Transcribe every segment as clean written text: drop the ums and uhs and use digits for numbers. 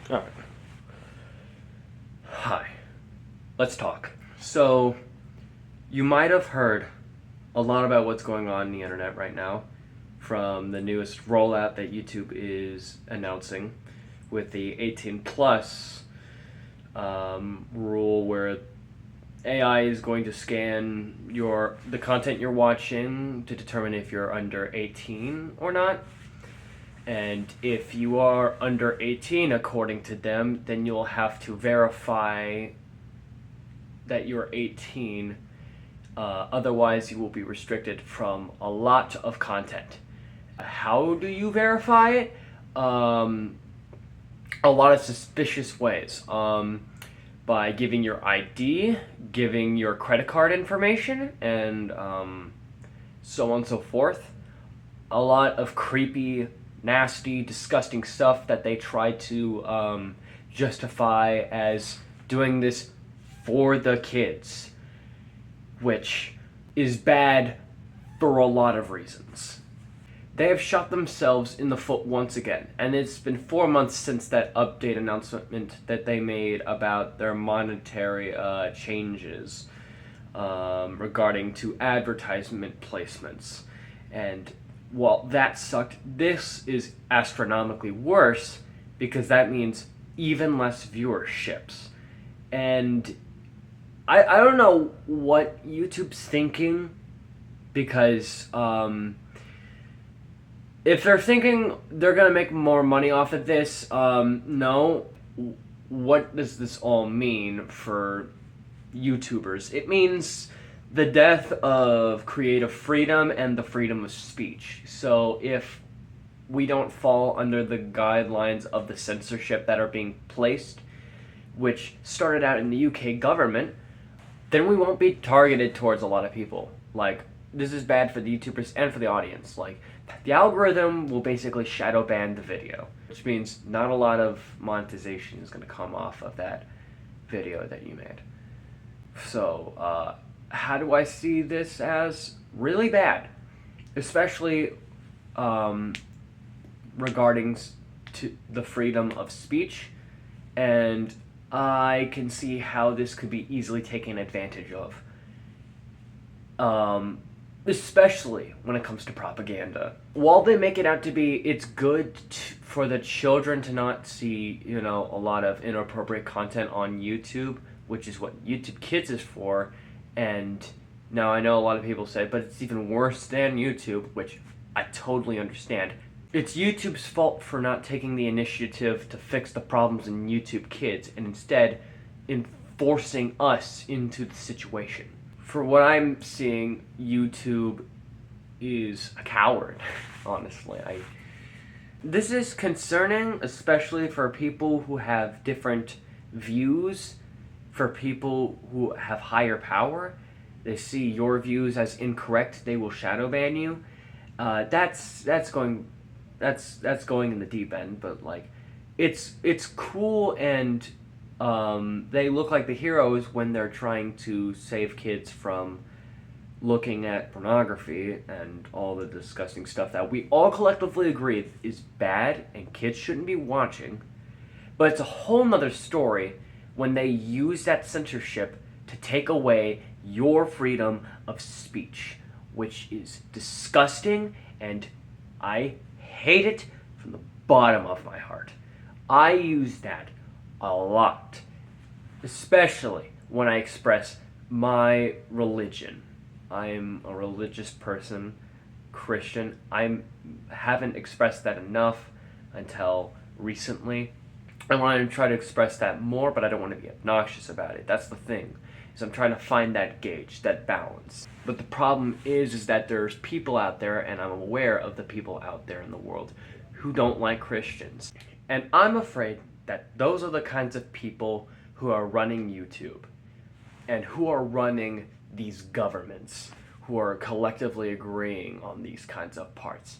All right. Hi. Let's talk. So, you might have heard a lot about what's going on the internet right now from the newest rollout that YouTube is announcing with the 18 plus rule where AI is going to scan the content you're watching to determine if you're under 18 or not. And if you are under 18, according to them, then you'll have to verify that you're 18. Otherwise, you will be restricted from a lot of content. How do you verify it? A lot of suspicious ways. By giving your ID, giving your credit card information, and so on and so forth. A lot of creepy, nasty, disgusting stuff that they try to justify as doing this for the kids, which is bad for a lot of reasons. They have shot themselves in the foot once again, and it's been 4 months since that update announcement that they made about their monetary changes regarding to advertisement placements. And while that sucked, this is astronomically worse because that means even less viewerships. And I don't know what YouTube's thinking because if they're thinking they're gonna make more money off of this, no. What does this all mean for YouTubers? It means the death of creative freedom and the freedom of speech. So if we don't fall under the guidelines of the censorship that are being placed, which started out in the UK government, then we won't be targeted towards a lot of people. Like, this is bad for the YouTubers and for the audience. Like, the algorithm will basically shadow ban the video, which means not a lot of monetization is going to come off of that video that you made. So, how do I see this as really bad? Especially regarding to the freedom of speech, and I can see how this could be easily taken advantage of. Especially when it comes to propaganda. While they make it out to be, it's good for the children to not see, a lot of inappropriate content on YouTube, which is what YouTube Kids is for. And now I know a lot of people say, but it's even worse than YouTube, which I totally understand. It's YouTube's fault for not taking the initiative to fix the problems in YouTube Kids and instead enforcing us into the situation. For what I'm seeing, YouTube is a coward, honestly. This is concerning, especially for people who have different views, for people who have higher power. They see your views as incorrect, they will shadow ban you. That's going in the deep end, but like, it's cool and they look like the heroes when they're trying to save kids from looking at pornography and all the disgusting stuff that we all collectively agree is bad and kids shouldn't be watching. But it's a whole nother story when they use that censorship to take away your freedom of speech, which is disgusting, and I hate it from the bottom of my heart. I use that a lot, especially when I express my religion. I'm a religious person, Christian. I haven't expressed that enough until recently. I want to try to express that more, but I don't want to be obnoxious about it. That's the thing, is I'm trying to find that gauge, that balance. But the problem is that there's people out there, and I'm aware of the people out there in the world who don't like Christians. And I'm afraid that those are the kinds of people who are running YouTube and who are running these governments who are collectively agreeing on these kinds of parts.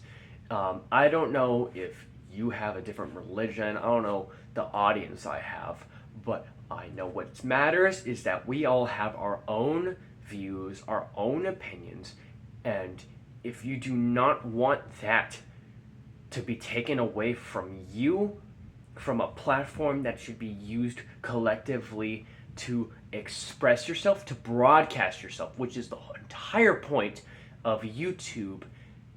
I don't know if you have a different religion. I don't know the audience I have, but I know what matters is that we all have our own views, our own opinions, and if you do not want that to be taken away from you, from a platform that should be used collectively to express yourself, to broadcast yourself, which is the entire point of YouTube,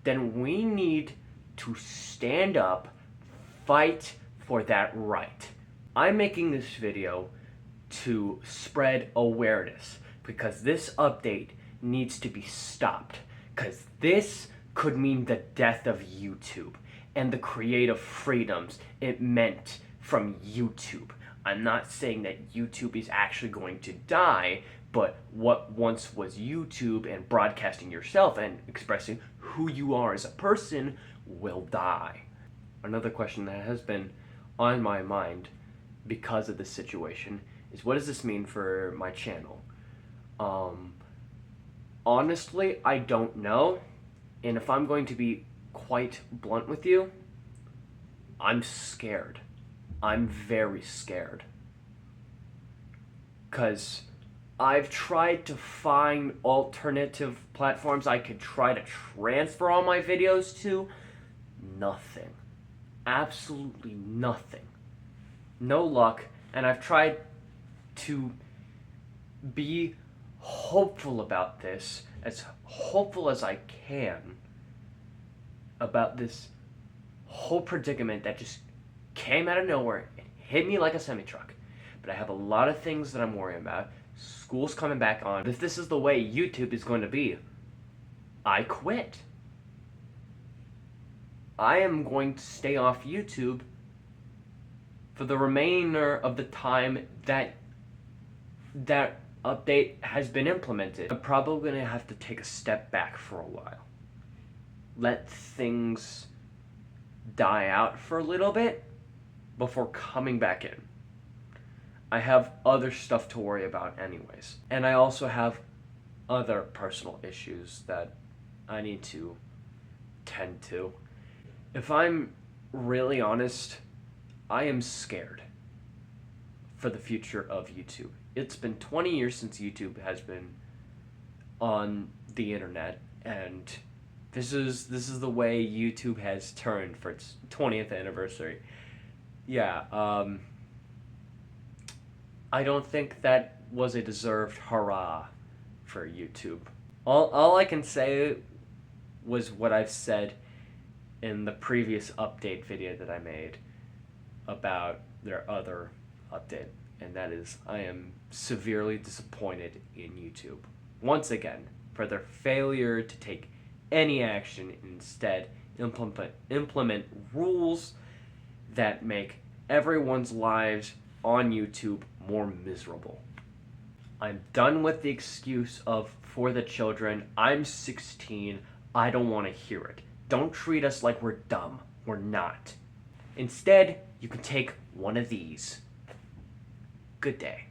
then we need to stand up, fight for that right. I'm making this video to spread awareness because this update needs to be stopped, because this could mean the death of YouTube and the creative freedoms it meant from YouTube. I'm not saying that YouTube is actually going to die, but what once was YouTube and broadcasting yourself and expressing who you are as a person will die. Another question that has been on my mind because of this situation is, what does this mean for my channel? Honestly, I don't know. And if I'm going to be quite blunt with you, I'm scared. I'm very scared. Because I've tried to find alternative platforms I could try to transfer all my videos to. Nothing. Absolutely nothing. No luck. And I've tried to be hopeful about this, as hopeful as I can, about this whole predicament that just came out of nowhere and hit me like a semi-truck. But I have a lot of things that I'm worrying about. School's coming back on. If this is the way YouTube is going to be, I quit. I am going to stay off YouTube for the remainder of the time that update has been implemented. I'm probably going to have to take a step back for a while. Let things die out for a little bit before coming back in. I have other stuff to worry about anyways. And I also have other personal issues that I need to tend to. If I'm really honest, I am scared for the future of YouTube. It's been 20 years since YouTube has been on the internet, and this is the way YouTube has turned for its 20th anniversary. Yeah, I don't think that was a deserved hurrah for YouTube. All I can say was what I've said in the previous update video that I made about their other update, and that is, I am severely disappointed in YouTube once again for their failure to take any action, instead implement rules that make everyone's lives on YouTube more miserable. I'm done with the excuse of for the children. I'm 16. I don't want to hear it. Don't treat us like we're dumb. We're not. Instead, you can take one of these. Good day.